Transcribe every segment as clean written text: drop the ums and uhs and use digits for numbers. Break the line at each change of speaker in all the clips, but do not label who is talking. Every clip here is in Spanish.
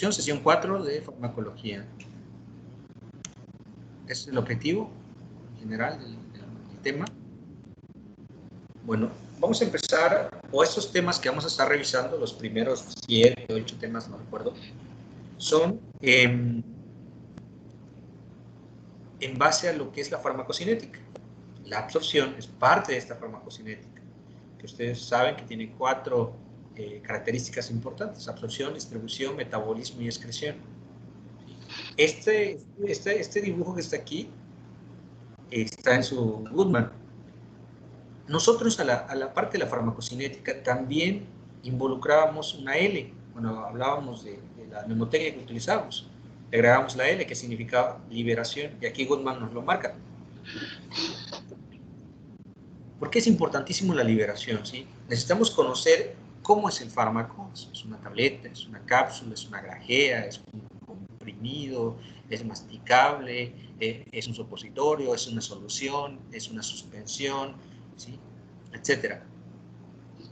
Sesión 4 de farmacología. Ese es el objetivo general del tema. Bueno, vamos a empezar, o estos temas que vamos a estar revisando, los primeros 7, 8 temas, no recuerdo, son en base a lo que es la farmacocinética. La absorción es parte de esta farmacocinética, que ustedes saben que tiene 4 características importantes: absorción, distribución, metabolismo y excreción. Este dibujo que está aquí está en su Goodman. Nosotros a la parte de la farmacocinética también involucrábamos una L. Cuando hablábamos de la mnemotecnia que utilizábamos, le agregábamos la L, que significaba liberación, y aquí Goodman nos lo marca. ¿Por qué es importantísimo la liberación? ¿Sí? Necesitamos conocer cómo es el fármaco. Es una tableta, es una cápsula, es una grajea, es un comprimido, es masticable, es un supositorio, es una solución, es una suspensión, ¿sí? Etcétera.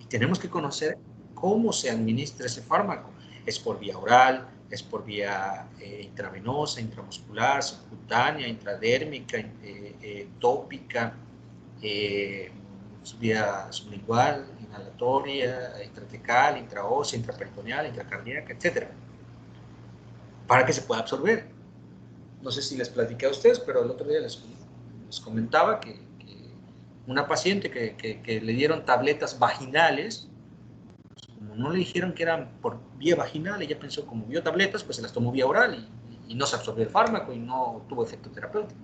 Y tenemos que conocer cómo se administra ese fármaco. Es por vía oral, es por vía intravenosa, intramuscular, subcutánea, intradérmica, tópica, vía sublingual, inhalatoria, intratecal, intraósea, intraperitoneal, intracardíaca, etc. Para que se pueda absorber. No sé si les platiqué a ustedes, pero el otro día les comentaba que una paciente que le dieron tabletas vaginales, pues como no le dijeron que eran por vía vaginal, ella pensó, como vio tabletas, pues se las tomó vía oral y no se absorbió el fármaco y no tuvo efecto terapéutico.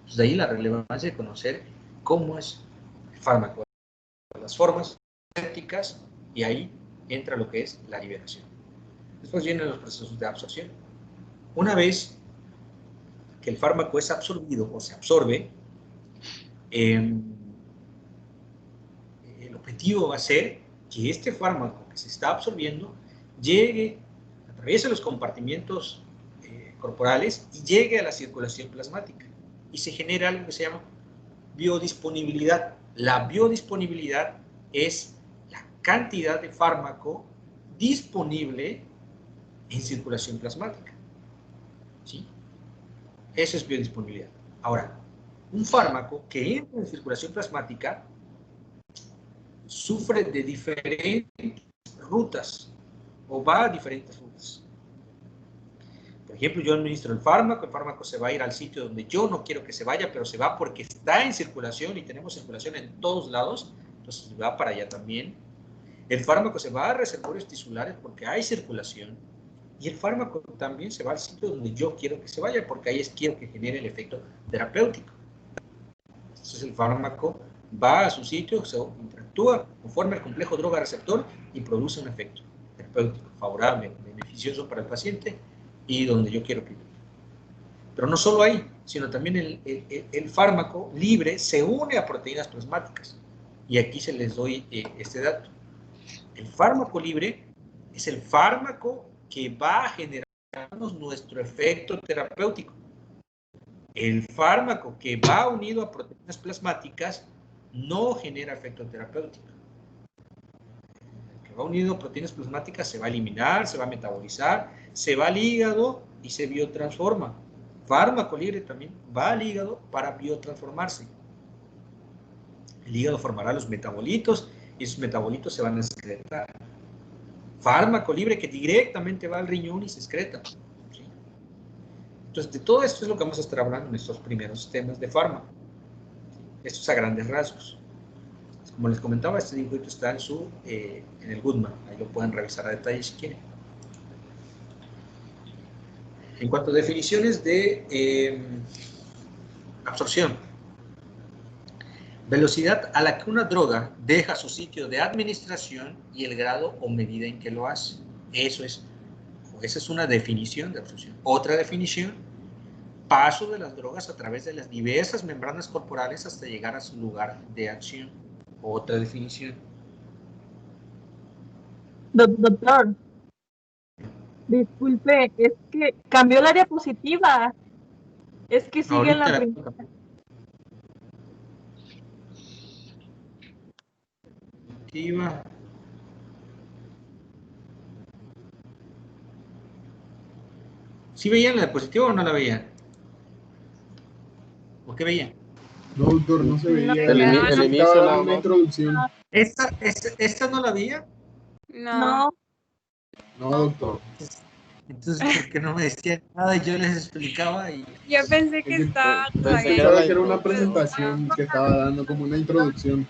Pues de ahí la relevancia de conocer cómo es el fármaco, las formas éticas, y ahí entra lo que es la liberación. Después vienen los procesos de absorción. Una vez que el fármaco es absorbido o se absorbe, el objetivo va a ser que este fármaco que se está absorbiendo llegue, atraviese los compartimientos corporales y llegue a la circulación plasmática. Y se genera algo que se llama biodisponibilidad. La biodisponibilidad es la cantidad de fármaco disponible en circulación plasmática. ¿Sí? Eso es biodisponibilidad. Ahora, un fármaco que entra en circulación plasmática sufre de diferentes rutas o va a diferentes rutas. Por ejemplo, yo administro el fármaco se va a ir al sitio donde yo no quiero que se vaya, pero se va porque está en circulación y tenemos circulación en todos lados, entonces va para allá también. El fármaco se va a reservorios tisulares porque hay circulación, y el fármaco también se va al sitio donde yo quiero que se vaya, porque ahí quiero que genere el efecto terapéutico. Entonces el fármaco va a su sitio, se interactúa, conforma el complejo droga-receptor y produce un efecto terapéutico favorable, beneficioso para el paciente y donde yo quiero que llegue. Pero no solo ahí, sino también el fármaco libre se une a proteínas plasmáticas. Y aquí se les doy este dato. El fármaco libre es el fármaco que va a generarnos nuestro efecto terapéutico. El fármaco que va unido a proteínas plasmáticas no genera efecto terapéutico. El que va unido a proteínas plasmáticas se va a eliminar, se va a metabolizar, se va al hígado y se biotransforma. Fármaco libre también va al hígado para biotransformarse. El hígado formará los metabolitos y esos metabolitos se van a excretar. Fármaco libre que directamente va al riñón y se excreta. ¿Sí? Entonces, de todo esto es lo que vamos a estar hablando en estos primeros temas de fármaco. Esto es a grandes rasgos. Como les comentaba, este dibujito está en el Goodman. Ahí lo pueden revisar a detalle si quieren. En cuanto a definiciones de absorción. Velocidad a la que una droga deja su sitio de administración y el grado o medida en que lo hace. Esa es una definición de absorción. Otra definición: paso de las drogas a través de las diversas membranas corporales hasta llegar a su lugar de acción. Otra definición.
Doctor, disculpe, es que cambió la diapositiva. Es que sigue en la primera.
¿Sí veían la diapositiva o no la veían? ¿O qué veían?
No, doctor, no se veía.
El inicio nada
Una
más.
introducción.
¿Esta no la veía?
No.
No, doctor.
Entonces, ¿por qué no me decían nada y yo les explicaba? Y...
Yo pensé que
Es que
estaba
pensé que era
Pensaba
la
que era una
introducción.
presentación que estaba dando como una introducción.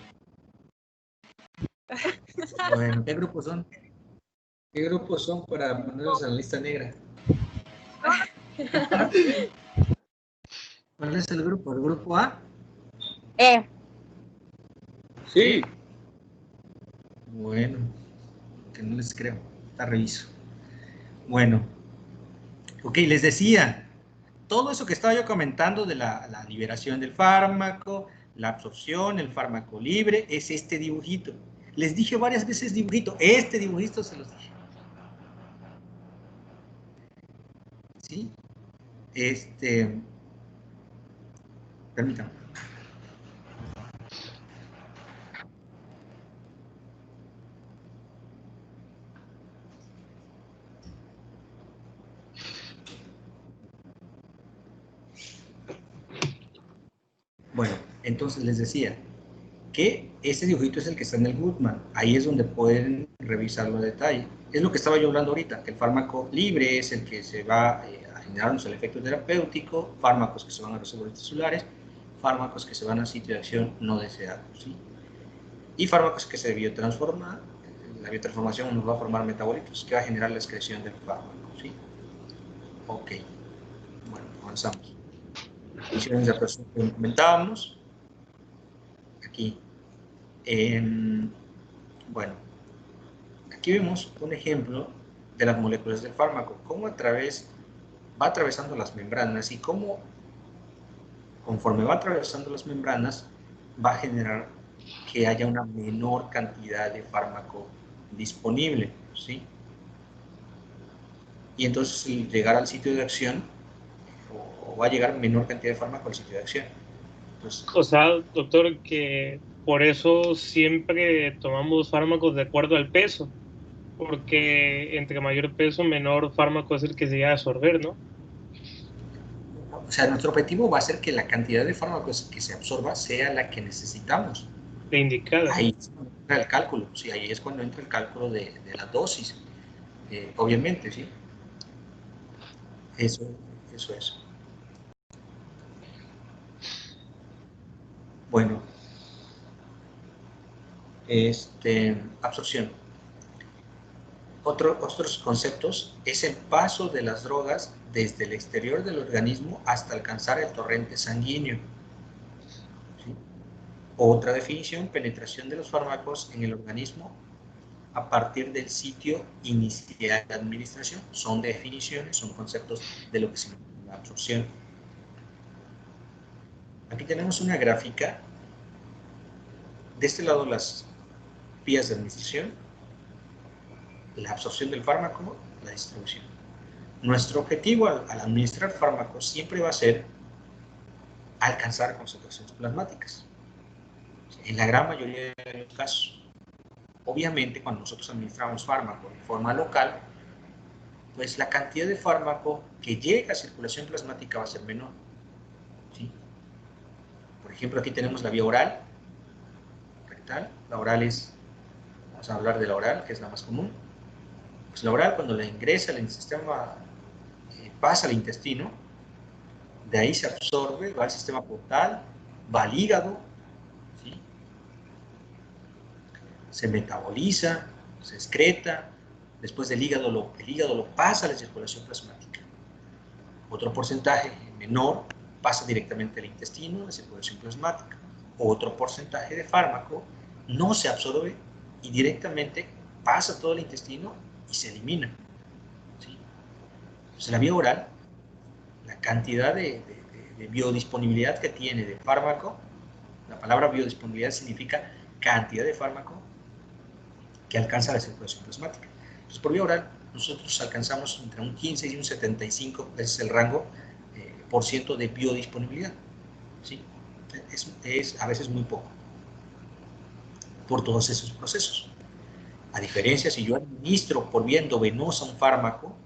Bueno, ¿qué grupos son? ¿Qué grupos son para ponerlos en la lista negra? ¿Cuál es el grupo? ¿El grupo A?
Sí.
Bueno, que no les creo. Está reviso. Bueno, ok, les decía, todo eso que estaba yo comentando de la liberación del fármaco, la absorción, el fármaco libre, es este dibujito. Les dije varias veces dibujito. Este dibujito se los dije. ¿Sí? Permítanme. Bueno, entonces les decía que este dibujito es el que está en el Goodman. Ahí es donde pueden revisarlo a detalle. Es lo que estaba yo hablando ahorita, que el fármaco libre es el que se va a generarnos el efecto terapéutico, fármacos que se van a reservorios tisulares, fármacos que se van a sitio de acción no deseado, ¿sí? Y fármacos que se biotransforman. La biotransformación nos va a formar metabolitos que va a generar la excreción del fármaco, ¿sí? Ok, bueno, avanzamos. Funciones de absorción que comentábamos. Aquí. Bueno, aquí vemos un ejemplo de las moléculas del fármaco, cómo va atravesando las membranas y cómo, conforme va atravesando las membranas, va a generar que haya una menor cantidad de fármaco disponible, ¿sí? Y entonces, al llegar al sitio de acción, o va a llegar menor cantidad de fármaco al sitio de acción. Entonces,
O sea, doctor, que por eso siempre tomamos fármacos de acuerdo al peso, porque entre mayor peso, menor fármaco es el que se llega a absorber, ¿no?
o sea, nuestro objetivo va a ser que la cantidad de fármacos que se absorba sea la que necesitamos.
De indicada.
Ahí es cuando entra el cálculo, sí, ahí es cuando entra el cálculo de la dosis, obviamente, ¿sí? Eso es. Bueno, absorción. Otros conceptos es el paso de las drogas desde el exterior del organismo hasta alcanzar el torrente sanguíneo. ¿Sí? Otra definición, penetración de los fármacos en el organismo a partir del sitio inicial de administración. Son definiciones, son conceptos de lo que significa la absorción. Aquí tenemos una gráfica. De este lado las vías de administración, la absorción del fármaco, la distribución. Nuestro objetivo al administrar fármacos siempre va a ser alcanzar concentraciones plasmáticas. En la gran mayoría de los casos. Obviamente, cuando nosotros administramos fármaco de forma local, pues la cantidad de fármaco que llega a circulación plasmática va a ser menor. ¿Sí? Por ejemplo, aquí tenemos la vía oral, rectal. La oral vamos a hablar de la oral, que es la más común. Pues la oral, cuando la ingresa al sistema, pasa al intestino, de ahí se absorbe, va al sistema portal, va al hígado, ¿sí? Se metaboliza, se excreta, después del hígado el hígado lo pasa a la circulación plasmática. Otro porcentaje menor pasa directamente al intestino, a la circulación plasmática. Otro porcentaje de fármaco no se absorbe y directamente pasa todo el intestino y se elimina. ¿Sí? Entonces, la vía oral, la cantidad de biodisponibilidad que tiene de fármaco, la palabra biodisponibilidad significa cantidad de fármaco que alcanza la circulación plasmática. Entonces, por vía oral, nosotros alcanzamos entre un 15 y un 75, ese es el rango por ciento de biodisponibilidad. ¿Sí? Es a veces muy poco por todos esos procesos. A diferencia, si yo administro por vía endovenosa un fármaco,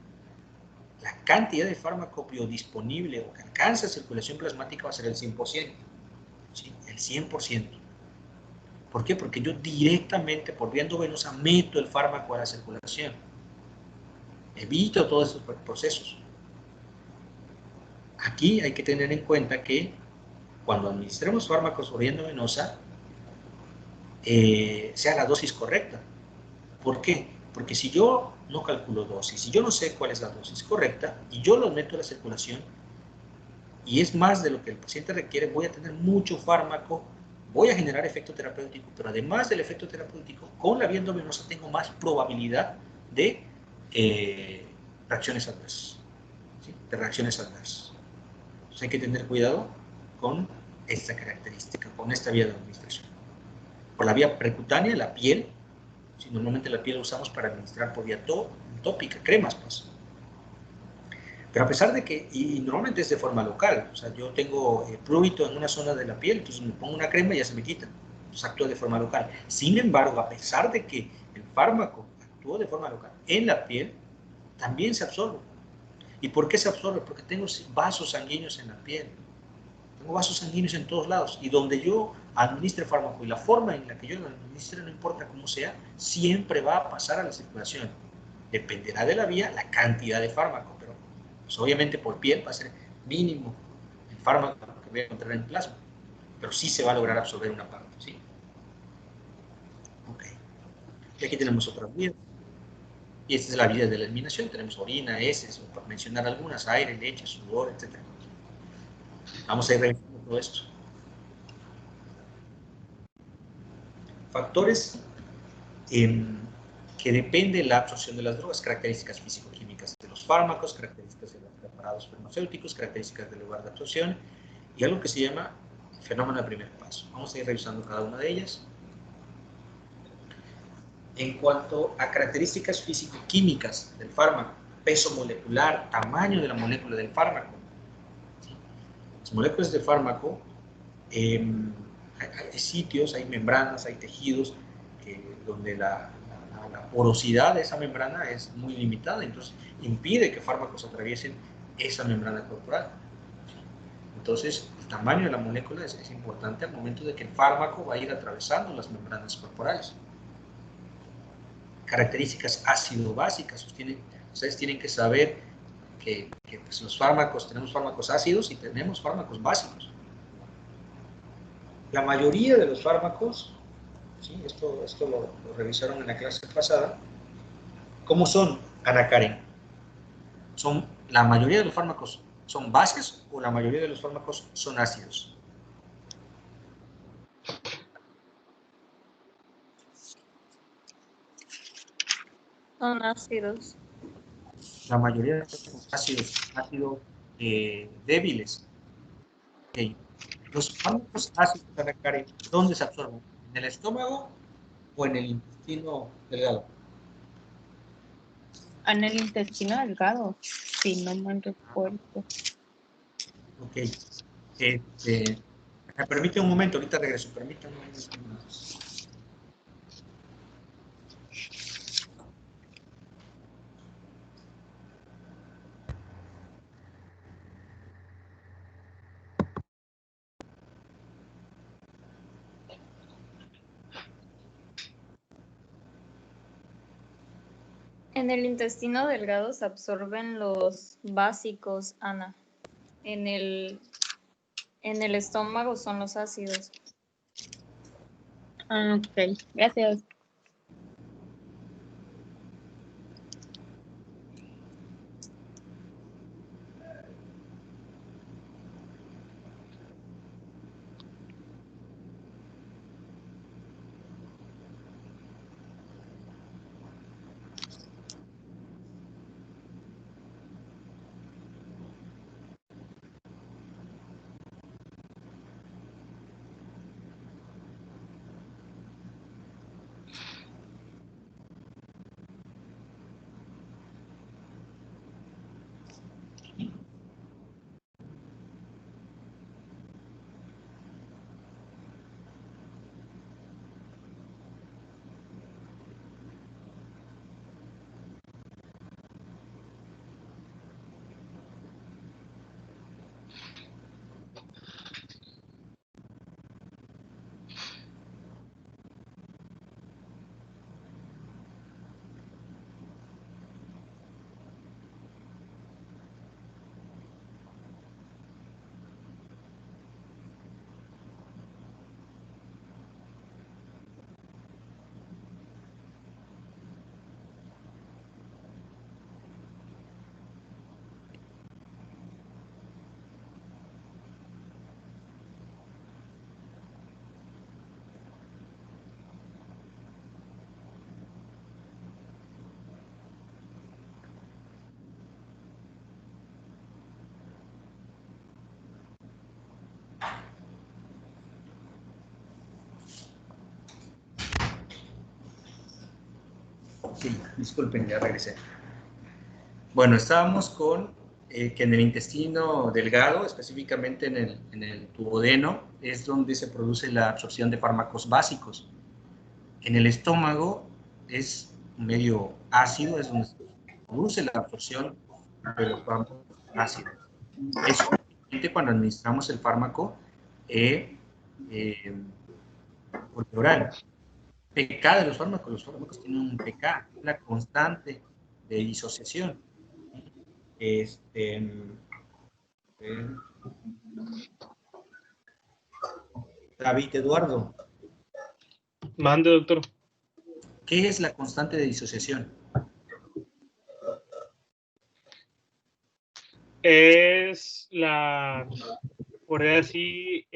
la cantidad de fármaco biodisponible o que alcanza circulación plasmática va a ser el 100%, ¿sí? El 100%. ¿Por qué? Porque yo directamente por vía endovenosa meto el fármaco a la circulación. Evito todos esos procesos. Aquí hay que tener en cuenta que cuando administremos fármacos por vía endovenosa, sea la dosis correcta. ¿Por qué? Porque si yo no calculo dosis, si yo no sé cuál es la dosis correcta y yo los meto a la circulación y es más de lo que el paciente requiere, voy a tener mucho fármaco, voy a generar efecto terapéutico, pero además del efecto terapéutico, con la vía endovenosa tengo más probabilidad de reacciones adversas, ¿sí? De reacciones adversas. Entonces hay que tener cuidado con esta característica, con esta vía de administración. Por la vía percutánea, la piel, ¿sí? Normalmente la piel la usamos para administrar por vía tópica, cremas, pues. Pero a pesar de que, y normalmente es de forma local, o sea, yo tengo prurito en una zona de la piel, entonces me pongo una crema y ya se me quita. Entonces actúa de forma local. Sin embargo, a pesar de que el fármaco actúa de forma local en la piel, también se absorbe. ¿Y por qué se absorbe? Porque tengo vasos sanguíneos en la piel. Tengo vasos sanguíneos en todos lados. Y donde yo administre fármaco y la forma en la que yo lo administre, no importa cómo sea, siempre va a pasar a la circulación. Dependerá de la vía, la cantidad de fármaco, pero pues, obviamente por piel va a ser mínimo el fármaco que voy a encontrar en plasma. Pero sí se va a lograr absorber una parte, ¿sí? Ok. Y aquí tenemos otras vías. Y esta es la vía de la eliminación. Tenemos orina, heces, por mencionar algunas, aire, leche, sudor, etc. Vamos a ir revisando todo esto. Factores que depende de la absorción de las drogas, características físico-químicas de los fármacos, características de los preparados farmacéuticos, características del lugar de absorción y algo que se llama fenómeno de primer paso. Vamos a ir revisando cada una de ellas. En cuanto a características físico-químicas del fármaco, peso molecular, tamaño de la molécula del fármaco. ¿Sí? Las moléculas del fármaco, hay sitios, hay membranas, hay tejidos donde la porosidad de esa membrana es muy limitada, entonces impide que fármacos atraviesen esa membrana corporal. Entonces, el tamaño de la molécula es importante al momento de que el fármaco va a ir atravesando las membranas corporales. Características ácido-básicas. Ustedes tienen que saber que pues, los fármacos, tenemos fármacos ácidos y tenemos fármacos básicos. La mayoría de los fármacos, ¿sí? Esto lo revisaron en la clase pasada, ¿cómo son, Ana Karen? ¿La mayoría de los fármacos son bases o la mayoría de los fármacos son ácidos?
Son ácidos.
La mayoría de los ácidos débiles. Okay. Los fármacos ácidos, Ana Karen, ¿dónde se absorben? ¿En el estómago o en el intestino delgado?
En el intestino delgado, si no mal recuerdo.
Ok. Me permite un momento, ahorita regreso. Permítame un momento.
En el intestino delgado se absorben los básicos, Ana. En el estómago son los ácidos.
Ah, ok, gracias.
Sí, disculpen, ya regresé. Bueno, estábamos con que en el intestino delgado, específicamente en el duodeno, es donde se produce la absorción de fármacos básicos. En el estómago es un medio ácido, es donde se produce la absorción de los fármacos ácidos. Eso cuando administramos el fármaco por oral. pK de los fármacos tienen un pK, la constante de disociación. David Eduardo,
Mande, doctor.
¿qué es la constante de disociación?
Es por decir,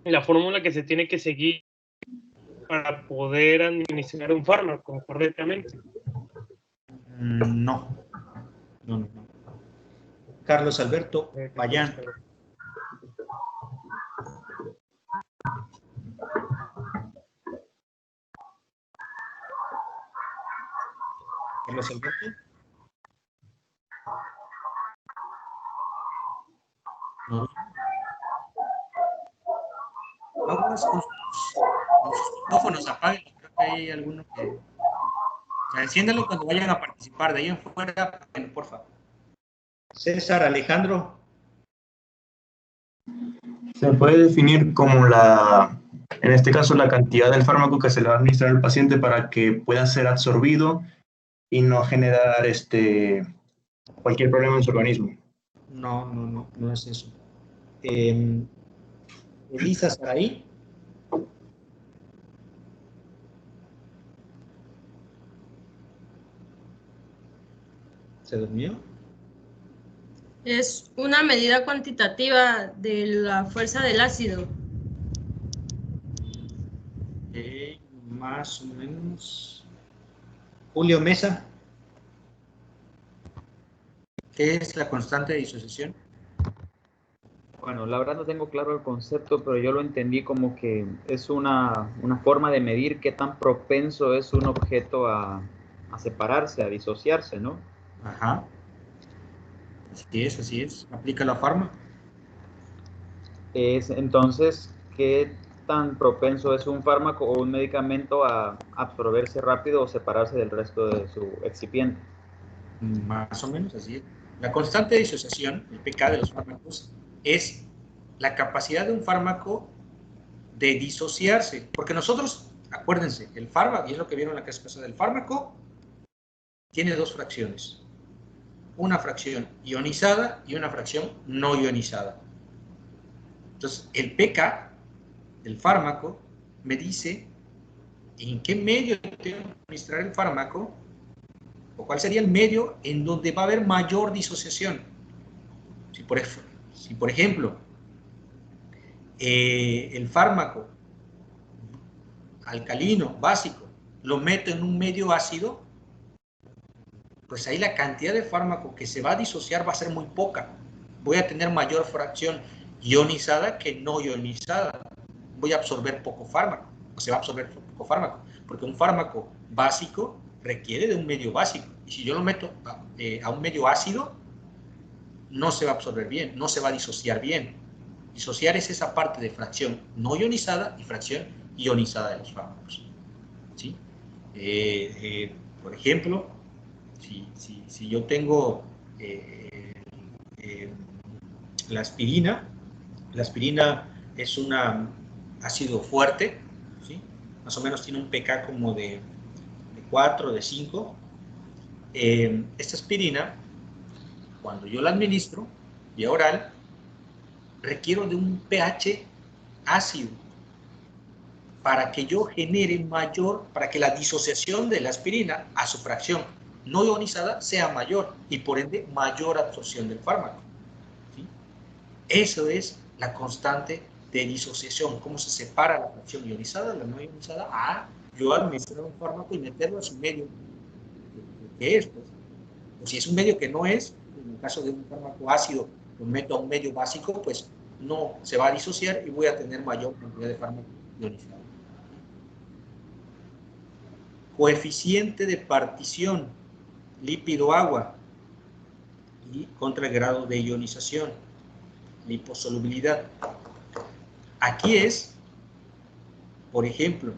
la fórmula que se tiene que seguir para poder administrar un fármaco correctamente.
No. Carlos Alberto Payán. Carlos Alberto. No. Aguas con sus micrófonos, apaguen. Creo que hay alguno que... O sea, enciéndalo cuando vayan a participar. De ahí en fuera, por favor. César Alejandro.
Se puede definir como en este caso, la cantidad del fármaco que se le va a administrar al paciente para que pueda ser absorbido y no generar cualquier problema en su organismo.
No es eso. Elisa Saray. ¿Se durmió?
Es una medida cuantitativa de la fuerza del ácido.
Más o menos. Julio Mesa. ¿Qué es la constante de disociación?
Bueno, la verdad no tengo claro el concepto, pero yo lo entendí como que es una forma de medir qué tan propenso es un objeto a separarse, a disociarse, ¿no?
Ajá. Así es. Aplica la fármaca.
Entonces, ¿qué tan propenso es un fármaco o un medicamento a absorberse rápido o separarse del resto de su excipiente?
Más o menos así es. La constante de disociación, el pK de los fármacos, es la capacidad de un fármaco de disociarse. Porque nosotros, acuérdense, el fármaco, y es lo que vieron en la clase pasada, el fármaco tiene dos fracciones. Una fracción ionizada y una fracción no ionizada. Entonces, el pK del fármaco me dice en qué medio tengo que administrar el fármaco o cuál sería el medio en donde va a haber mayor disociación. Si por ejemplo, el fármaco alcalino básico lo meto en un medio ácido, pues ahí la cantidad de fármaco que se va a disociar va a ser muy poca. Voy a tener mayor fracción ionizada que no ionizada. Voy a absorber poco fármaco, o se va a absorber poco fármaco, porque un fármaco básico requiere de un medio básico. Y si yo lo meto a un medio ácido, no se va a absorber bien, no se va a disociar bien. Disociar es esa parte de fracción no ionizada y fracción ionizada de los fármacos. ¿Sí? Por ejemplo, si yo tengo la aspirina es un ácido fuerte, ¿sí? Más o menos tiene un pK como de 4, de 5. Esta aspirina, cuando yo la administro vía oral, requiero de un pH ácido para que yo genere para que la disociación de la aspirina a su fracción no ionizada sea mayor y por ende mayor absorción del fármaco. ¿Sí? Eso es la constante de disociación, cómo se separa la fracción ionizada, la no ionizada, a yo administrar un fármaco y meterlo a su medio que es, pues. O si es un medio que no es, en el caso de un fármaco ácido, lo meto a un medio básico, pues no se va a disociar y voy a tener mayor cantidad de fármaco ionizado. coeficiente de partición, lípido-agua, y contra el grado de ionización, liposolubilidad. Aquí es, por ejemplo,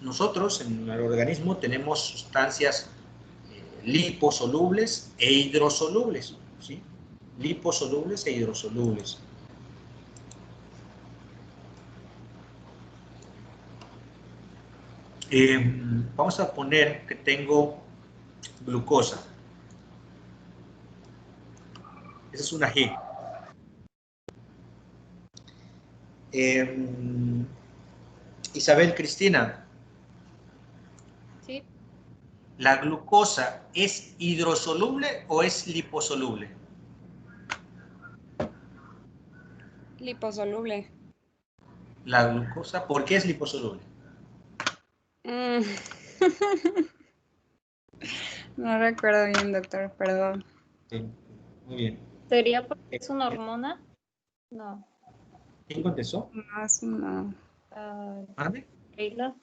nosotros en el organismo tenemos sustancias liposolubles e hidrosolubles, ¿sí? Liposolubles e hidrosolubles. Vamos a poner que tengo glucosa. Esa es una G. Isabel Cristina.
Sí.
¿La glucosa es hidrosoluble o es liposoluble?
Liposoluble.
La glucosa, ¿por qué es liposoluble?
No recuerdo bien, doctor, perdón.
Sí, muy bien.
¿Sería porque es una hormona? No.
¿Quién contestó?
Más no.
¿Mande?
¿Keila?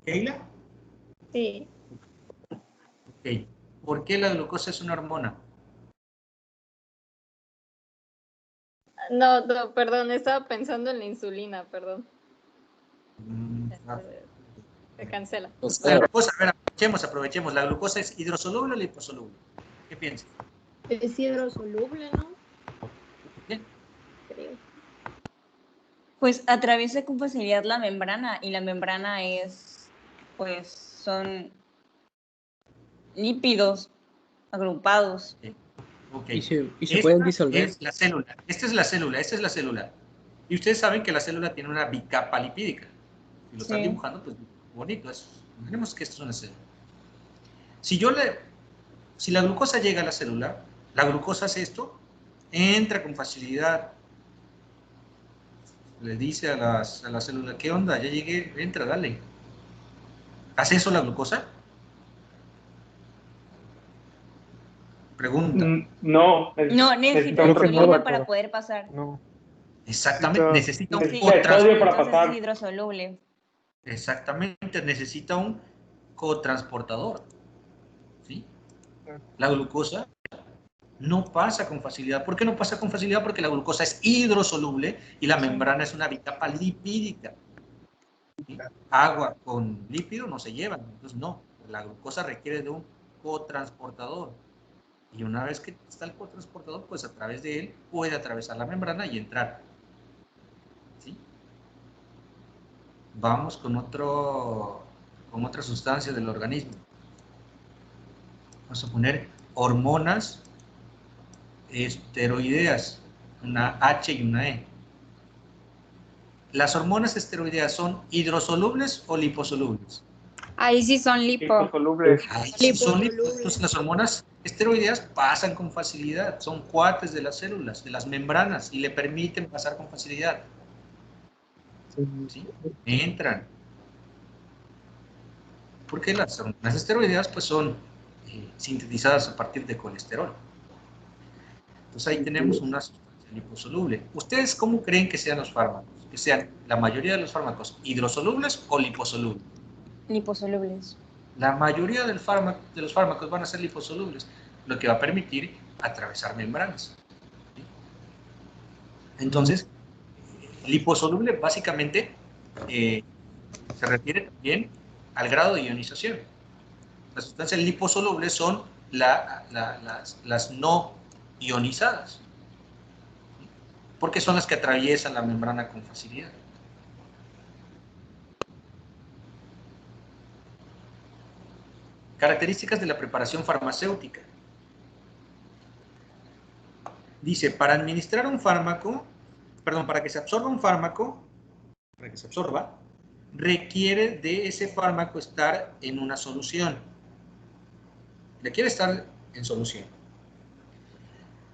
¿Keila?
Sí.
Ok. ¿Por qué la glucosa es una hormona?
No, no, perdón, estaba pensando en la insulina, perdón. Se cancela.
La glucosa, a ver, aprovechemos. ¿La glucosa es hidrosoluble o liposoluble? ¿Qué piensas?
Es hidrosoluble, ¿no?
Bien.
Creo.
Pues atraviesa con facilidad la membrana y la membrana es, pues, son lípidos agrupados.
Ok.
Y se pueden disolver.
Es la célula. Esta es la célula. Y ustedes saben que la célula tiene una bicapa lipídica. Si lo están dibujando, pues bonito. Imaginemos que esto es una célula. Si la glucosa llega a la célula, la glucosa hace esto, entra con facilidad. Le dice a la célula, ¿qué onda? Ya llegué, entra, dale. ¿Hace eso la glucosa? Pregunta.
No,
necesita insulina para poder pasar.
No.
Exactamente, necesita un
sodio para pasar.
Es hidrosoluble.
Exactamente, necesita un cotransportador. ¿Sí? La glucosa no pasa con facilidad. ¿Por qué no pasa con facilidad? Porque la glucosa es hidrosoluble y la membrana es una bicapa lipídica. ¿Sí? Agua con lípido no se llevan, entonces no. La glucosa requiere de un cotransportador. Y una vez que está el cotransportador, pues a través de él puede atravesar la membrana y entrar. ¿Sí? Vamos con otra sustancia del organismo. Vamos a poner hormonas esteroideas, una H y una E. ¿Las hormonas esteroideas son hidrosolubles o liposolubles?
Ahí sí son
liposolubles.
Ahí sí son liposolubles. Entonces las hormonas esteroideas pasan con facilidad, son cuates de las células, de las membranas y le permiten pasar con facilidad. ¿Sí? Entran. Porque las hormonas esteroideas pues son sintetizadas a partir de colesterol. Entonces ahí tenemos una sustancia liposoluble. ¿Ustedes cómo creen que sean los fármacos? Que sean la mayoría de los fármacos hidrosolubles o liposolubles.
Liposolubles.
La mayoría de los fármacos van a ser liposolubles, lo que va a permitir atravesar membranas. ¿Sí? Entonces, liposoluble básicamente se refiere también al grado de ionización. Las sustancias liposolubles son las no ionizadas, porque son las que atraviesan la membrana con facilidad. Características de la preparación farmacéutica. Dice, para administrar un fármaco, para que se absorba un fármaco, requiere de ese fármaco estar en una solución. Requiere estar en solución.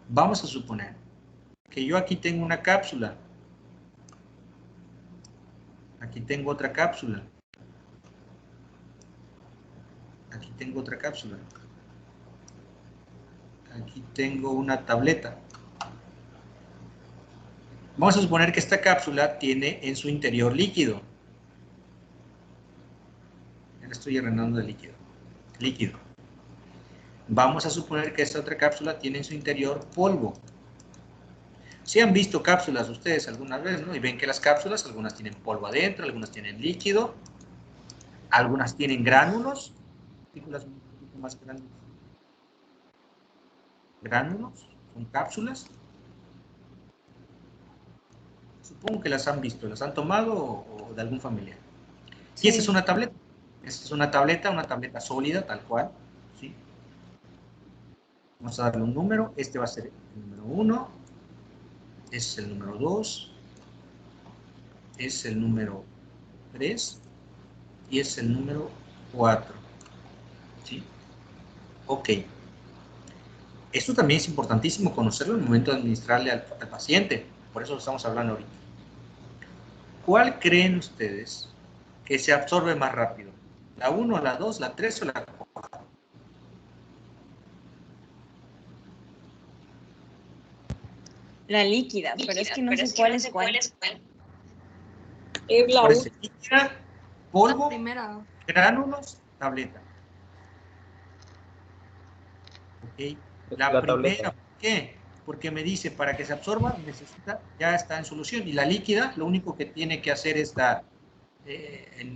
Vamos a suponer que yo aquí tengo una cápsula. Aquí tengo otra cápsula. Aquí tengo otra cápsula. Aquí tengo una tableta. Vamos a suponer que esta cápsula tiene en su interior líquido. Ya la estoy llenando de líquido. Líquido. Vamos a suponer que esta otra cápsula tiene en su interior polvo. Si han visto cápsulas ustedes alguna vez, ¿no? Y ven que las cápsulas, algunas tienen polvo adentro, algunas tienen líquido, algunas tienen gránulos, partículas un poquito más grandes. Gránulos, son cápsulas. Supongo que las han visto, las han tomado o de algún familiar. Y esa es una tableta. Esta es una tableta sólida, tal cual. ¿Sí? Vamos a darle un número. Este va a ser el número 1. Este es el número 2. Este es el número 3. Y este es el número 4. ¿Sí? Ok. Esto también es importantísimo conocerlo en el momento de administrarle al paciente. Por eso lo estamos hablando ahorita. ¿Cuál creen ustedes que se absorbe más rápido? ¿La 1, la 2, la 3 o la 4?
La líquida, pero es que no sé cuál es cuál.
La
Parece líquida, polvo,
primera.
gránulos, tableta. Ok. La
La
primera,
tableta.
¿por qué? Porque me dice, para que se absorba, necesita, ya está en solución. Y la líquida, lo único que tiene que hacer es dar,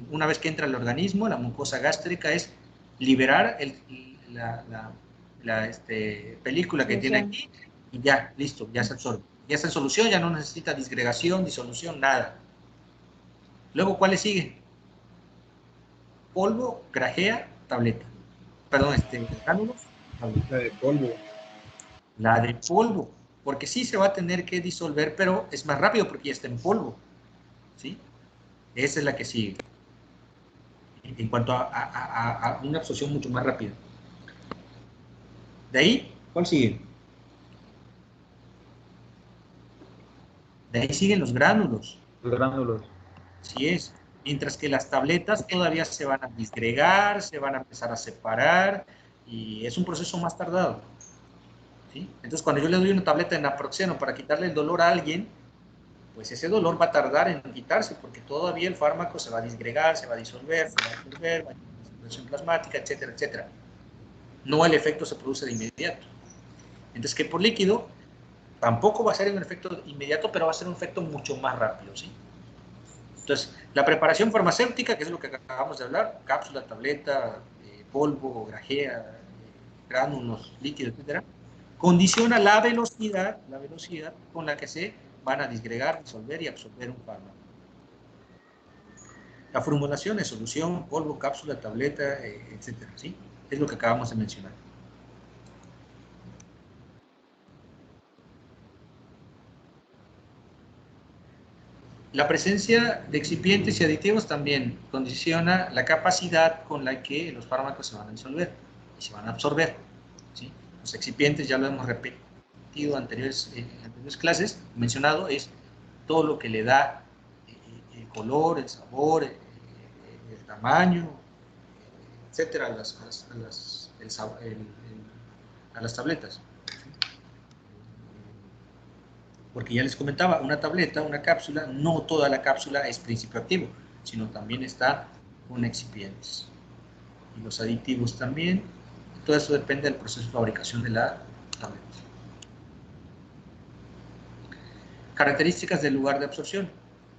una vez que entra al organismo, la mucosa gástrica, es liberar la película que tiene aquí y ya, listo, ya se absorbe. Ya está en solución, ya no necesita disgregación, disolución, nada. Luego, ¿cuáles siguen? Polvo, grajea, tableta. Perdón, gránulos, tableta.
La de polvo.
La de polvo, porque sí se va a tener que disolver, pero es más rápido porque ya está en polvo. ¿Sí? Esa es la que sigue. En cuanto a una absorción mucho más rápida. De ahí, ¿cuál sigue? De ahí siguen los gránulos.
Los gránulos.
Así es. Mientras que las tabletas todavía se van a disgregar, se van a empezar a separar, y es un proceso más tardado. ¿Sí? Entonces, cuando yo le doy una tableta de naproxeno para quitarle el dolor a alguien, pues ese dolor va a tardar en quitarse, porque todavía el fármaco se va a disgregar, se va a disolver, va a tener circulación plasmática, etcétera, etcétera. No el efecto se produce de inmediato. Entonces, que por líquido tampoco va a ser un efecto inmediato, pero va a ser un efecto mucho más rápido, ¿sí? Entonces, la preparación farmacéutica, que es lo que acabamos de hablar, cápsula, tableta, polvo, grajea, gránulos, líquido, etcétera, condiciona la velocidad con la que se van a disgregar, disolver y absorber un fármaco. La formulación es solución, polvo, cápsula, tableta, etcétera, ¿sí? Es lo que acabamos de mencionar. La presencia de excipientes y aditivos también condiciona la capacidad con la que los fármacos se van a disolver y se van a absorber, ¿sí? Los excipientes, ya lo hemos repetido en anteriores clases, mencionado, es todo lo que le da el color, el sabor, el tamaño, etcétera, a las tabletas. Porque ya les comentaba, una tableta, una cápsula, no toda la cápsula es principio activo, sino también está con excipientes. Y los aditivos también. Todo eso depende del proceso de fabricación de la tableta. Características del lugar de absorción.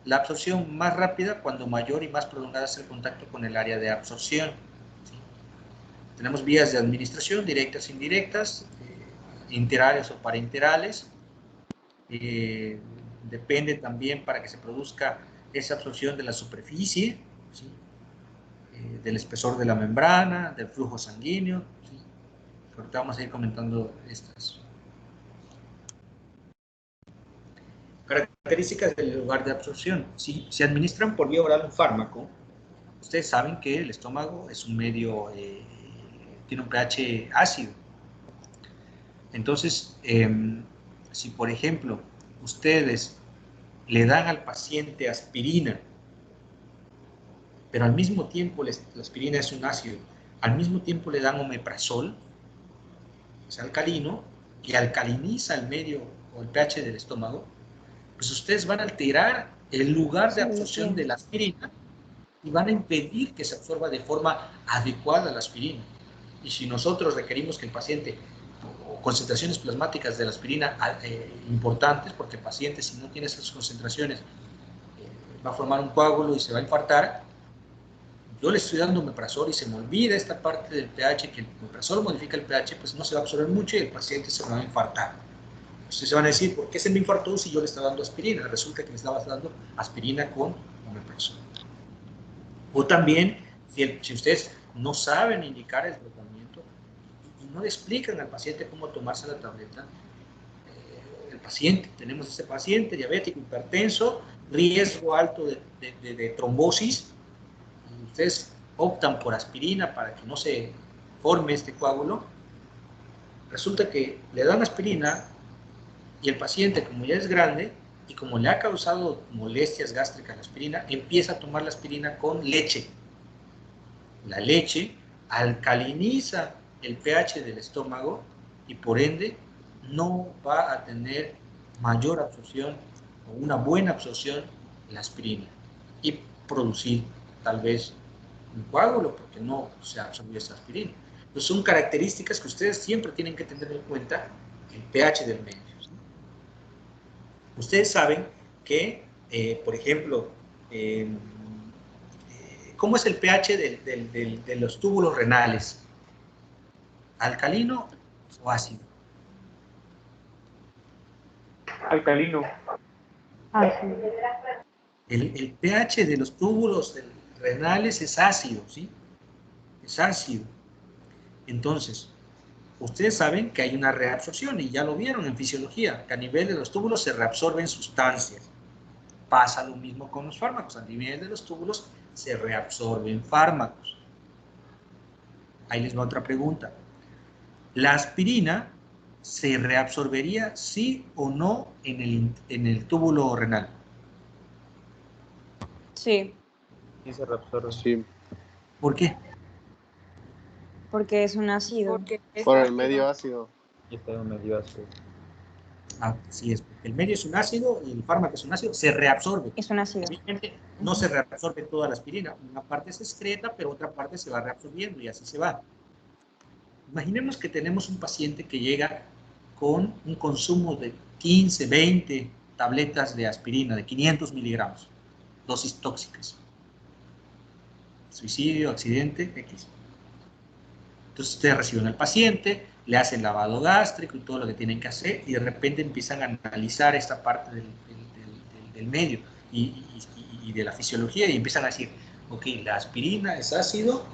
La absorción más rápida cuando mayor y más prolongada es el contacto con el área de absorción. ¿Sí? Tenemos vías de administración, directas e indirectas, interales o parenterales. Depende también para que se produzca esa absorción de la superficie, ¿sí? Del espesor de la membrana, del flujo sanguíneo, ¿sí? Ahorita vamos a ir comentando estas. Características del lugar de absorción. Si se administran por vía oral un fármaco, ustedes saben que el estómago es un medio, tiene un pH ácido. Entonces, si por ejemplo ustedes le dan al paciente aspirina, pero al mismo tiempo la aspirina es un ácido, al mismo tiempo le dan omeprazol, es alcalino, que alcaliniza el medio o el pH del estómago, pues ustedes van a alterar el lugar de absorción de la aspirina y van a impedir que se absorba de forma adecuada la aspirina. Y si nosotros requerimos que el paciente, o concentraciones plasmáticas de la aspirina importantes, porque el paciente si no tiene esas concentraciones va a formar un coágulo y se va a infartar, yo le estoy dando omeprazol y se me olvida esta parte del pH, que el omeprazol modifica el pH, pues no se va a absorber mucho y el paciente se va a infartar. Ustedes se van a decir, ¿por qué se me infartó si yo le estaba dando aspirina? Resulta que le estaba dando aspirina con omeprazol. O también, si ustedes no saben indicar el tratamiento y no le explican al paciente cómo tomarse la tableta, el paciente, tenemos este paciente diabético, hipertenso, riesgo alto de trombosis, y ustedes optan por aspirina para que no se forme este coágulo, resulta que le dan aspirina y el paciente, como ya es grande y como le ha causado molestias gástricas la aspirina, empieza a tomar la aspirina con leche. La leche alcaliniza el pH del estómago y por ende no va a tener mayor absorción o una buena absorción de la aspirina y producir tal vez un coágulo porque no se absorbió esa aspirina. Entonces son características que ustedes siempre tienen que tener en cuenta el pH del medio. ¿Sí? Ustedes saben que, por ejemplo, ¿cómo es el pH de los túbulos renales? ¿Alcalino o ácido?
Alcalino.
El pH de los túbulos renales es ácido, ¿sí? Es ácido. Entonces, ustedes saben que hay una reabsorción, y ya lo vieron en fisiología, que a nivel de los túbulos se reabsorben sustancias. Pasa lo mismo con los fármacos, a nivel de los túbulos se reabsorben fármacos. Ahí les va otra pregunta. ¿La aspirina se reabsorbería sí o no en el túbulo renal?
Sí.
Sí, se reabsorbe.
Sí,
¿Por qué?
Porque es un ácido.
Porque es
por el
ácido.
medio ácido.
Y está en medio ácido.
Así es, porque el medio es un ácido y el fármaco es un ácido, se reabsorbe.
Es un ácido.
Obviamente no se reabsorbe toda la aspirina, una parte se excreta, pero otra parte se va reabsorbiendo y así se va. Imaginemos que tenemos un paciente que llega con un consumo de 15, 20 tabletas de aspirina de 500 miligramos, dosis tóxicas. Suicidio, accidente, X. Entonces ustedes reciben al paciente, le hacen lavado gástrico y todo lo que tienen que hacer y de repente empiezan a analizar esta parte del medio y de la fisiología y empiezan a decir, ok, la aspirina es ácido,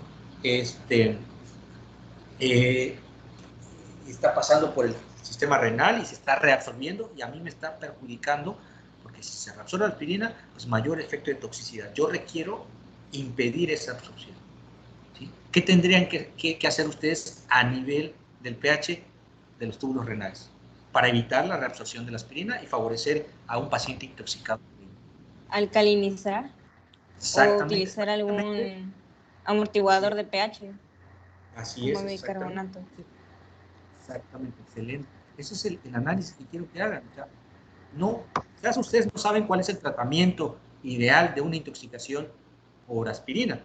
está pasando por el sistema renal y se está reabsorbiendo y a mí me está perjudicando porque si se reabsorbe la aspirina, pues mayor efecto de toxicidad. Yo requiero impedir esa absorción. ¿Sí? ¿Qué tendrían que hacer ustedes a nivel del pH de los túbulos renales para evitar la reabsorción de la aspirina y favorecer a un paciente intoxicado?
Alcalinizar o utilizar algún amortiguador de pH.
Así es,
como bicarbonato.
Exactamente, excelente. Ese es el análisis que quiero que hagan. O sea, quizás ustedes no saben cuál es el tratamiento ideal de una intoxicación por aspirina,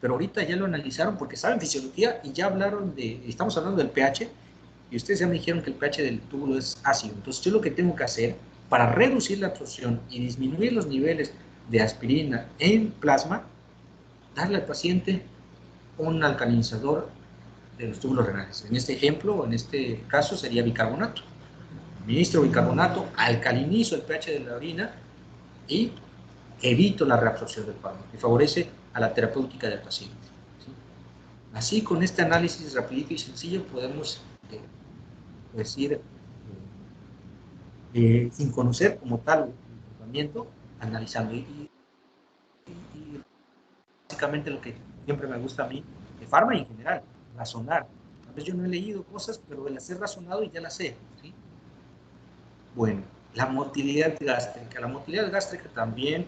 pero ahorita ya lo analizaron porque saben fisiología y ya estamos hablando del pH y ustedes ya me dijeron que el pH del túbulo es ácido. Entonces yo lo que tengo que hacer para reducir la absorción y disminuir los niveles de aspirina en plasma, darle al paciente un alcalinizador de los túbulos renales. En este ejemplo, en este caso sería bicarbonato. Administro bicarbonato, alcalinizo el pH de la orina y evito la reabsorción del fármaco y favorece a la terapéutica del paciente. ¿Sí? Así, con este análisis rapidito y sencillo, podemos decir, sin conocer como tal el tratamiento, analizando. Y básicamente lo que siempre me gusta a mí, de farma y en general, razonar. A veces yo no he leído cosas, pero las he razonado y ya las sé. ¿Sí? Bueno, la motilidad gástrica. La motilidad gástrica también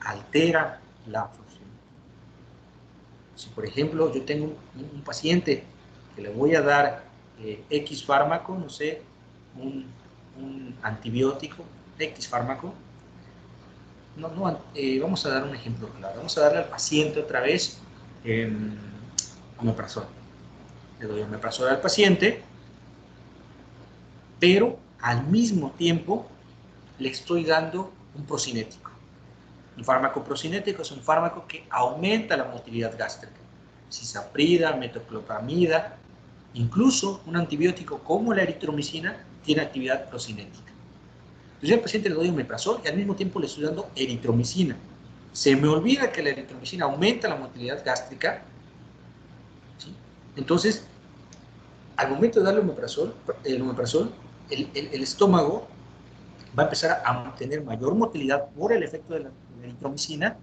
altera la absorción. Si, por ejemplo, yo tengo un paciente que le voy a dar X fármaco, no sé, un antibiótico, X fármaco, vamos a dar un ejemplo claro. Vamos a darle al paciente otra vez omeprazol. Le doy omeprazol al paciente, pero al mismo tiempo le estoy dando un procinético. Un fármaco procinético es un fármaco que aumenta la motilidad gástrica. Cisaprida, metoclopramida, incluso un antibiótico como la eritromicina tiene actividad procinética. Entonces yo al paciente le doy omeprazol y al mismo tiempo le estoy dando eritromicina. Se me olvida que la eritromicina aumenta la motilidad gástrica, ¿sí? Entonces, al momento de darle el omeprazol, el estómago va a empezar a tener mayor motilidad por el efecto de la eritromicina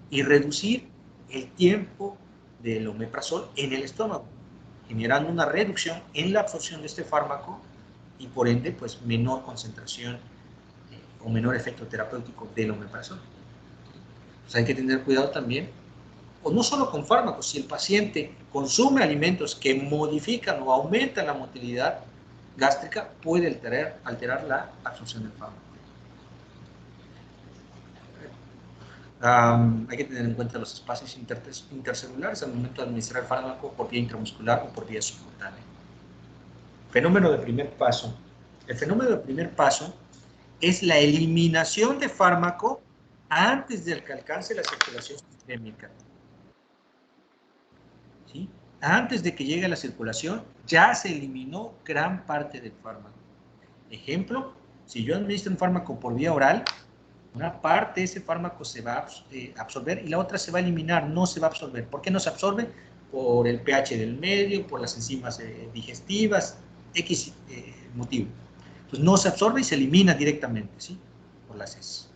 y reducir el tiempo del omeprazol en el estómago, generando una reducción en la absorción de este fármaco y por ende, pues, menor concentración o menor efecto terapéutico del omeprazol. Pues hay que tener cuidado también, o no solo con fármacos, si el paciente consume alimentos que modifican o aumentan la motilidad gástrica, puede alterar la absorción del fármaco. Hay que tener en cuenta los espacios intercelulares al momento de administrar el fármaco por vía intramuscular o por vía subcutánea. Fenómeno de primer paso. El fenómeno de primer paso es la eliminación de fármaco antes de que alcance la circulación sistémica. ¿Sí? Antes de que llegue a la circulación, ya se eliminó gran parte del fármaco. Ejemplo, si yo administro un fármaco por vía oral, una parte de ese fármaco se va a absorber y la otra se va a eliminar, no se va a absorber. ¿Por qué no se absorbe? Por el pH del medio, por las enzimas digestivas, X motivo. Entonces no se absorbe y se elimina directamente, ¿sí? Por las heces.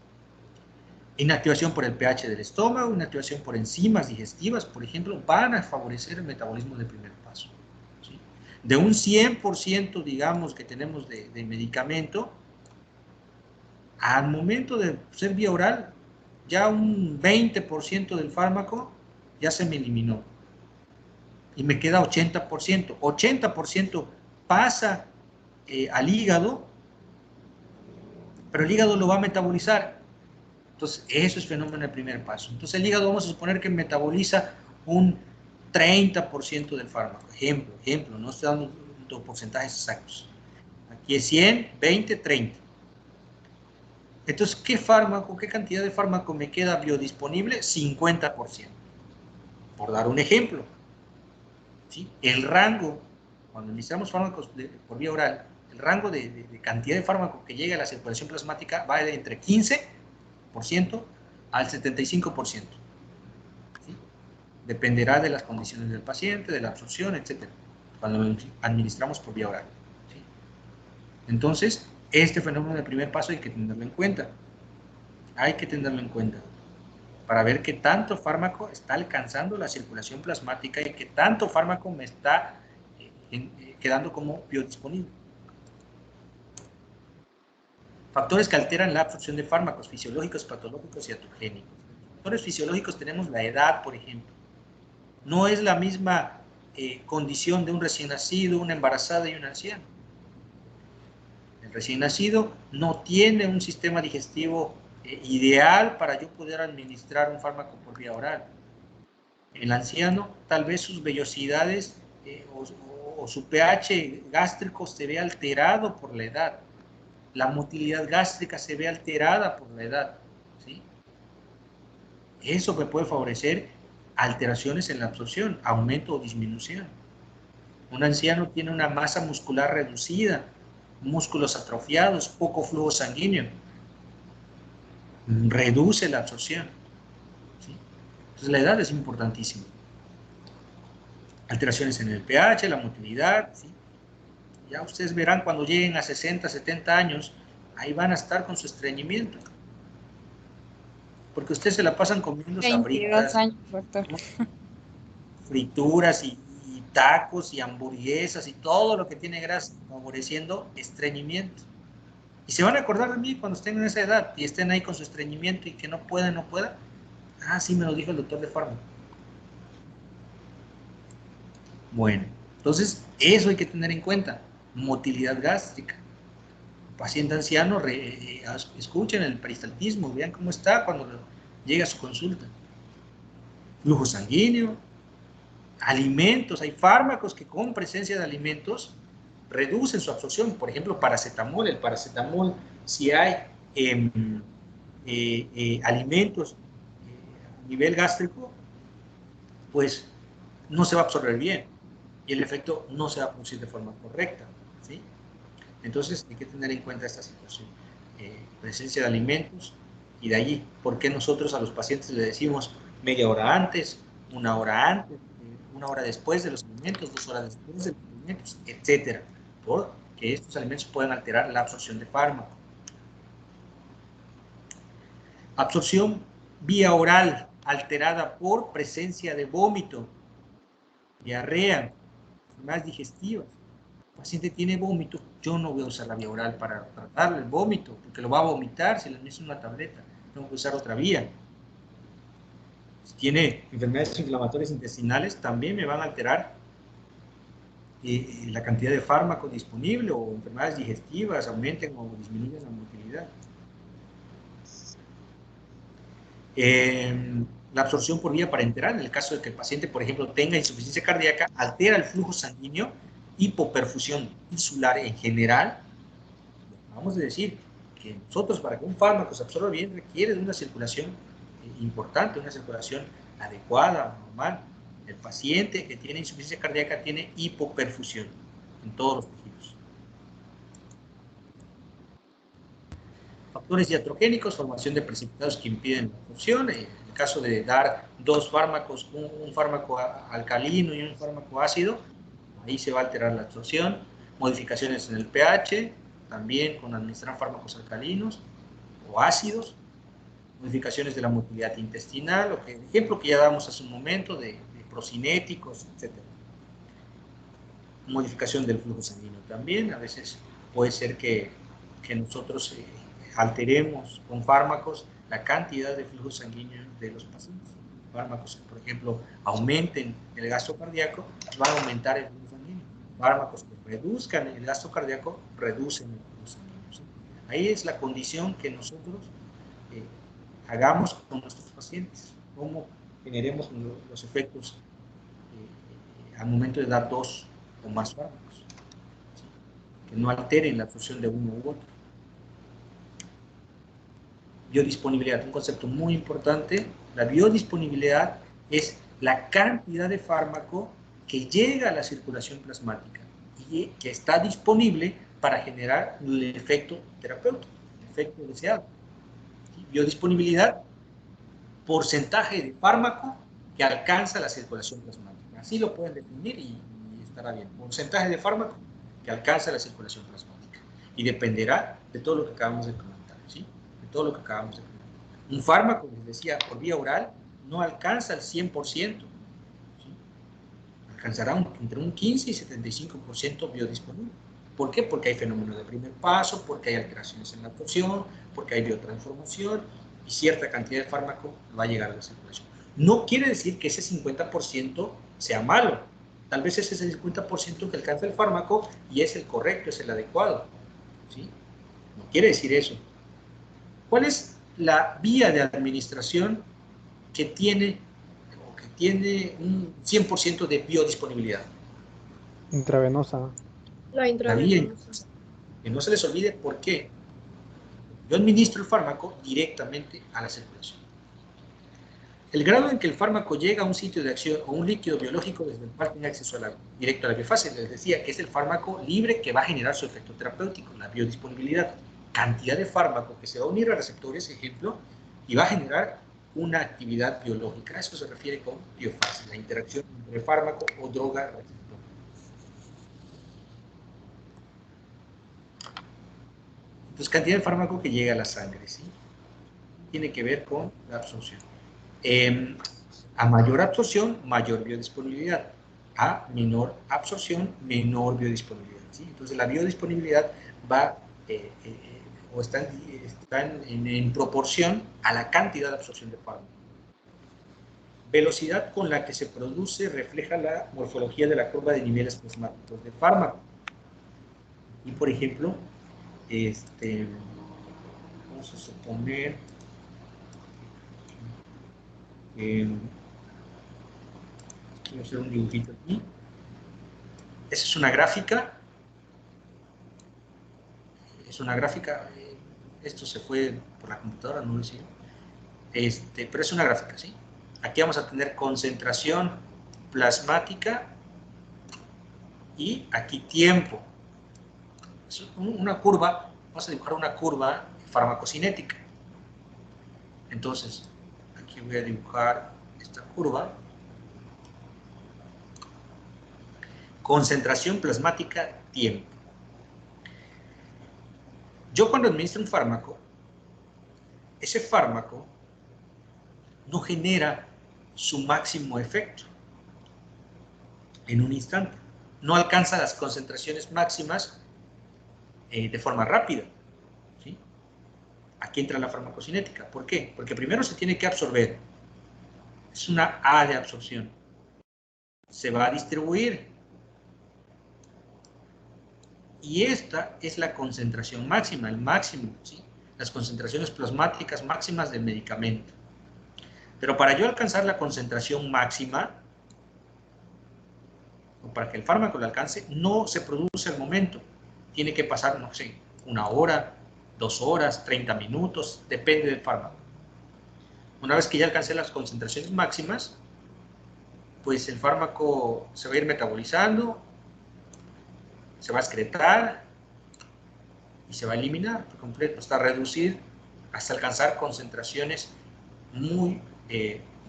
Inactivación por el pH del estómago, inactivación por enzimas digestivas, por ejemplo, van a favorecer el metabolismo de primer paso, ¿sí? De un 100%, digamos, que tenemos de medicamento, al momento de ser vía oral, ya un 20% del fármaco ya se me eliminó. Y me queda 80%. 80% pasa al hígado, pero el hígado lo va a metabolizar. Entonces, eso es fenómeno de primer paso. Entonces, el hígado vamos a suponer que metaboliza un 30% del fármaco. Ejemplo, no estoy dando porcentajes exactos. Aquí es 100, 20, 30. Entonces, ¿qué fármaco, qué cantidad de fármaco me queda biodisponible? 50%. Por dar un ejemplo, ¿sí? El rango, cuando administramos fármacos por vía oral, el rango de cantidad de fármaco que llega a la circulación plasmática va de entre 15% al 75%. ¿Sí? Dependerá de las condiciones del paciente, de la absorción, etc. Cuando administramos por vía oral. ¿Sí? Entonces, este fenómeno de primer paso hay que tenerlo en cuenta. Hay que tenerlo en cuenta para ver qué tanto fármaco está alcanzando la circulación plasmática y qué tanto fármaco me está quedando como biodisponible. Factores que alteran la absorción de fármacos fisiológicos, patológicos y atogénicos. Factores fisiológicos tenemos la edad, por ejemplo. No es la misma condición de un recién nacido, una embarazada y un anciano. El recién nacido no tiene un sistema digestivo ideal para yo poder administrar un fármaco por vía oral. El anciano, tal vez sus vellosidades o su pH gástrico se ve alterado por la edad. La motilidad gástrica se ve alterada por la edad, ¿sí? Eso me puede favorecer alteraciones en la absorción, aumento o disminución. Un anciano tiene una masa muscular reducida, músculos atrofiados, poco flujo sanguíneo. Reduce la absorción, ¿sí? Entonces la edad es importantísima. Alteraciones en el pH, la motilidad, ¿sí? Ya ustedes verán cuando lleguen a 60, 70 años, ahí van a estar con su estreñimiento. Porque ustedes se la pasan comiendo
22
sabritas,
años, doctor.
frituras y tacos y hamburguesas y todo lo que tiene grasa, favoreciendo estreñimiento. Y se van a acordar de mí cuando estén en esa edad y estén ahí con su estreñimiento y que no puedan. Ah, sí, me lo dijo el doctor de fármaco. Bueno, entonces eso hay que tener en cuenta. Motilidad gástrica. paciente anciano, escuchen el peristaltismo, vean cómo está cuando llega a su consulta. Flujo sanguíneo, alimentos, hay fármacos que con presencia de alimentos reducen su absorción. Por ejemplo, paracetamol. El paracetamol, si hay alimentos a nivel gástrico, pues no se va a absorber bien y el efecto no se va a producir de forma correcta, ¿sí? Entonces hay que tener en cuenta esta situación. Presencia de alimentos, y de allí, ¿por qué nosotros a los pacientes le decimos media hora antes, una hora antes, una hora después de los alimentos, 2 horas después de los alimentos, etcétera? Porque estos alimentos pueden alterar la absorción de fármaco. Absorción vía oral alterada por presencia de vómito, diarrea, enfermedades digestivas. El paciente tiene vómito, yo no voy a usar la vía oral para tratarle el vómito, porque lo va a vomitar si le administro una tableta. Tengo que usar otra vía. Si tiene enfermedades inflamatorias intestinales, también me van a alterar la cantidad de fármaco disponible, o enfermedades digestivas aumenten o disminuyen la motilidad. La absorción por vía parenteral, en el caso de que el paciente, por ejemplo, tenga insuficiencia cardíaca, altera el flujo sanguíneo, hipoperfusión tisular en general. Vamos a decir que nosotros, para que un fármaco se absorba bien, requiere de una circulación importante, una circulación adecuada, normal. El paciente que tiene insuficiencia cardíaca tiene hipoperfusión en todos los tejidos. Factores iatrogénicos, formación de precipitados que impiden la absorción. En el caso de dar 2 fármacos, un fármaco alcalino y un fármaco ácido, ahí se va a alterar la absorción. Modificaciones en el pH, también con administrar fármacos alcalinos o ácidos. Modificaciones de la motilidad intestinal, el ejemplo que ya damos hace un momento de procinéticos, etc. Modificación del flujo sanguíneo también. A veces puede ser que nosotros alteremos con fármacos la cantidad de flujo sanguíneo de los pacientes. Fármacos que, por ejemplo, aumenten el gasto cardíaco, van a aumentar el flujo sanguíneo. Fármacos que reduzcan el gasto cardíaco, reducen el flujo sanguíneo, ¿sí? Ahí es la condición que nosotros hagamos con nuestros pacientes, cómo generemos los efectos al momento de dar 2 o más fármacos, ¿sí? Que no alteren la absorción de uno u otro. Biodisponibilidad, un concepto muy importante. La biodisponibilidad es la cantidad de fármaco que llega a la circulación plasmática y que está disponible para generar el efecto terapéutico, el efecto deseado. Biodisponibilidad, porcentaje de fármaco que alcanza la circulación plasmática. Así lo pueden definir y estará bien. Porcentaje de fármaco que alcanza la circulación plasmática. Y dependerá de todo lo que acabamos de comentar, ¿sí? De todo lo que acabamos de comentar. Un fármaco, les decía, por vía oral no alcanza el 100%, ¿sí? Alcanzará entre un 15 y 75% biodisponible. ¿Por qué? Porque hay fenómenos de primer paso, porque hay alteraciones en la absorción, porque hay biotransformación, y cierta cantidad de fármaco va a llegar a la circulación. No quiere decir que ese 50% sea malo. Tal vez ese es el 50% que alcanza el fármaco y es el correcto, es el adecuado, ¿sí? No quiere decir eso. ¿Cuál es la vía de administración que tiene un 100% de biodisponibilidad?
Intravenosa.
La
La vía
intravenosa.
intravenosa. Que no se les olvide por qué. Yo administro el fármaco directamente a la circulación. El grado en que el fármaco llega a un sitio de acción o un líquido biológico desde el cual tiene acceso directo a la biofase, les decía que es el fármaco libre que va a generar su efecto terapéutico, la biodisponibilidad. Cantidad de fármaco que se va a unir a receptores, ejemplo, y va a generar una actividad biológica. A eso se refiere con biofase, la interacción entre fármaco o droga-receptor. Entonces, cantidad de fármaco que llega a la sangre, ¿sí? Tiene que ver con la absorción. A mayor absorción, mayor biodisponibilidad. A menor absorción, menor biodisponibilidad, ¿sí? Entonces, la biodisponibilidad va o están en proporción a la cantidad de absorción de fármaco. Velocidad con la que se produce refleja la morfología de la curva de niveles plasmáticos de fármaco. Y, por ejemplo, Vamos a suponer quiero hacer un dibujito aquí. Esa es una gráfica. Es una gráfica. Esto se fue por la computadora, no lo sé. Pero es una gráfica, ¿sí? Aquí vamos a tener concentración plasmática y aquí tiempo. Es una curva, vamos a dibujar una curva farmacocinética. Entonces, aquí voy a dibujar esta curva. Concentración plasmática, tiempo. Yo cuando administro un fármaco, ese fármaco no genera su máximo efecto en un instante. No alcanza las concentraciones máximas de forma rápida, ¿sí? Aquí entra la farmacocinética. ¿Por qué? Porque primero se tiene que absorber. Es una A de absorción. Se va a distribuir. Y esta es la concentración máxima, el máximo, ¿sí? Las concentraciones plasmáticas máximas del medicamento. Pero para yo alcanzar la concentración máxima, o para que el fármaco lo alcance, no se produce al momento. Tiene que pasar, no sé, 1 hora, 2 horas, 30 minutos, depende del fármaco. Una vez que ya alcancé las concentraciones máximas, pues el fármaco se va a ir metabolizando, se va a excretar y se va a eliminar por completo, hasta reducir, hasta alcanzar concentraciones muy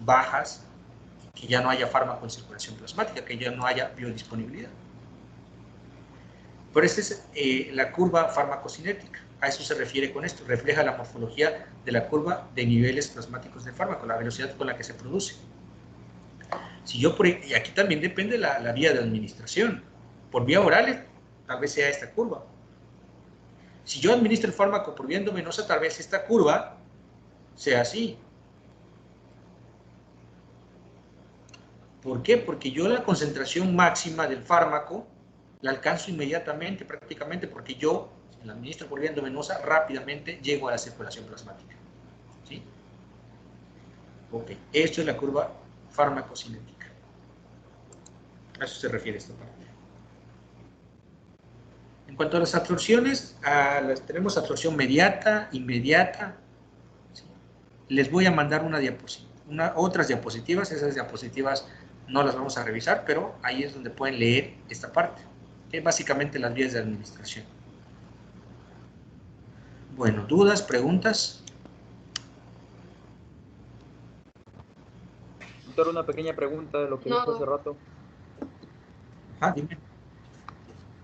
bajas, que ya no haya fármaco en circulación plasmática, que ya no haya biodisponibilidad. Pero esta es la curva farmacocinética. A eso se refiere con esto. Refleja la morfología de la curva de niveles plasmáticos del fármaco, la velocidad con la que se produce. Si yo y aquí también depende la vía de administración. Por vía oral, tal vez sea esta curva. Si yo administro el fármaco por vía endovenosa, tal vez esta curva sea así. ¿Por qué? Porque yo la concentración máxima del fármaco la alcanzo inmediatamente, prácticamente, porque yo, si la administro por vía endovenosa, rápidamente llego a la circulación plasmática. ¿Sí? Ok, esto es la curva farmacocinética. A eso se refiere esta parte. En cuanto a las absorciones, tenemos absorción mediata, inmediata. ¿Sí? Les voy a mandar otras diapositivas. Esas diapositivas no las vamos a revisar, pero ahí es donde pueden leer esta parte, que es básicamente las vías de administración. Bueno, ¿dudas, preguntas?
Doctor, una pequeña pregunta de lo que dijo hace rato.
Dime.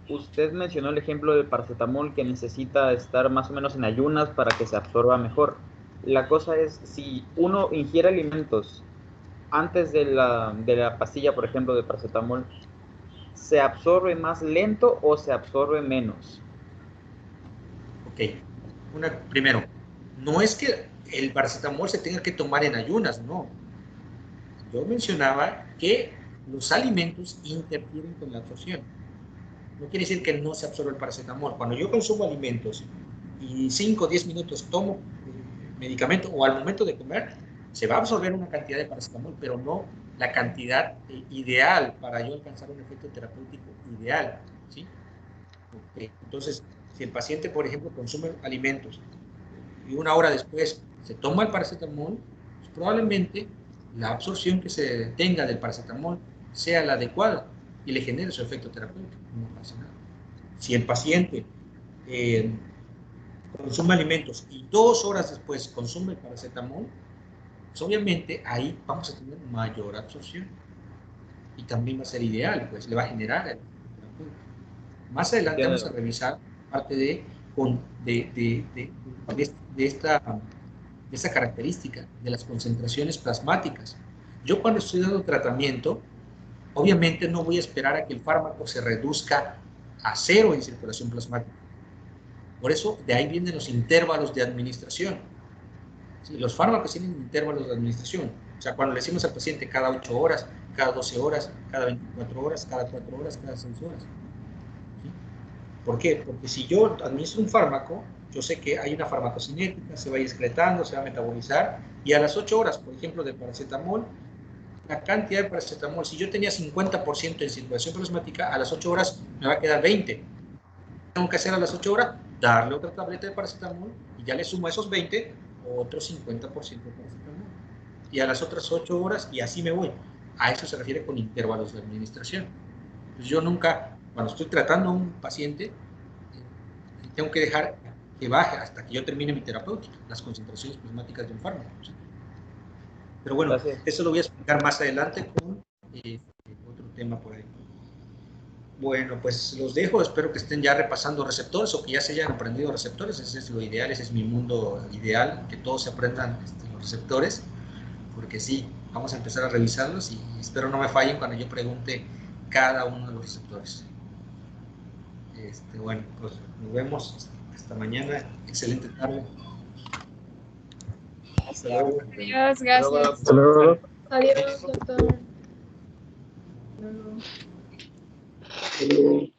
Usted mencionó el ejemplo del paracetamol que necesita estar más o menos en ayunas para que se absorba mejor. La cosa es, si uno ingiere alimentos antes de la pastilla, por ejemplo, de paracetamol, ¿se absorbe más lento o se absorbe menos?
Ok. Primero, no es que el paracetamol se tenga que tomar en ayunas, no. Yo mencionaba que los alimentos interfieren con la absorción. No quiere decir que no se absorbe el paracetamol. Cuando yo consumo alimentos y 5 o 10 minutos tomo medicamento o al momento de comer, se va a absorber una cantidad de paracetamol, pero no la cantidad ideal para yo alcanzar un efecto terapéutico ideal, ¿sí? Okay. Entonces, si el paciente, por ejemplo, consume alimentos y 1 hora después se toma el paracetamol, pues probablemente la absorción que se tenga del paracetamol sea la adecuada y le genere su efecto terapéutico. No pasa nada. Si el paciente consume alimentos y 2 horas después consume el paracetamol, pues obviamente ahí vamos a tener mayor absorción y también va a ser ideal, pues le va a generar el efecto terapéutico. Más adelante vamos a revisar parte de esta característica de las concentraciones plasmáticas. Yo cuando estoy dando tratamiento, obviamente no voy a esperar a que el fármaco se reduzca a 0 en circulación plasmática. Por eso, de ahí vienen los intervalos de administración. ¿Sí? Los fármacos tienen intervalos de administración. O sea, cuando le decimos al paciente cada 8 horas, cada 12 horas, cada 24 horas, cada 4 horas, cada 6 horas. ¿Sí? ¿Por qué? Porque si yo administro un fármaco, yo sé que hay una farmacocinética, se va a ir excretando, se va a metabolizar, y a las 8 horas, por ejemplo, de paracetamol, la cantidad de paracetamol, si yo tenía 50% en circulación plasmática, a las 8 horas me va a quedar 20. Tengo que hacer a las 8 horas, darle otra tableta de paracetamol, y ya le sumo a esos 20, otro 50% de paracetamol. Y a las otras 8 horas, y así me voy. A eso se refiere con intervalos de administración. Entonces yo nunca, cuando estoy tratando a un paciente, tengo que dejar que baje hasta que yo termine mi terapéutica, las concentraciones plasmáticas de un fármaco, ¿sí? Pero bueno,
Gracias.
eso lo voy a explicar más adelante con otro tema por ahí. Bueno, pues los dejo, espero que estén ya repasando receptores o que ya se hayan aprendido receptores, ese es lo ideal, ese es mi mundo ideal, que todos se aprendan los receptores, porque sí, vamos a empezar a revisarlos y espero no me fallen cuando yo pregunte cada uno de los receptores. Bueno, pues nos vemos hasta mañana, excelente tarde. Hasta luego.
Adiós, gracias.
Hasta luego.
Adiós, doctor.
Hasta luego.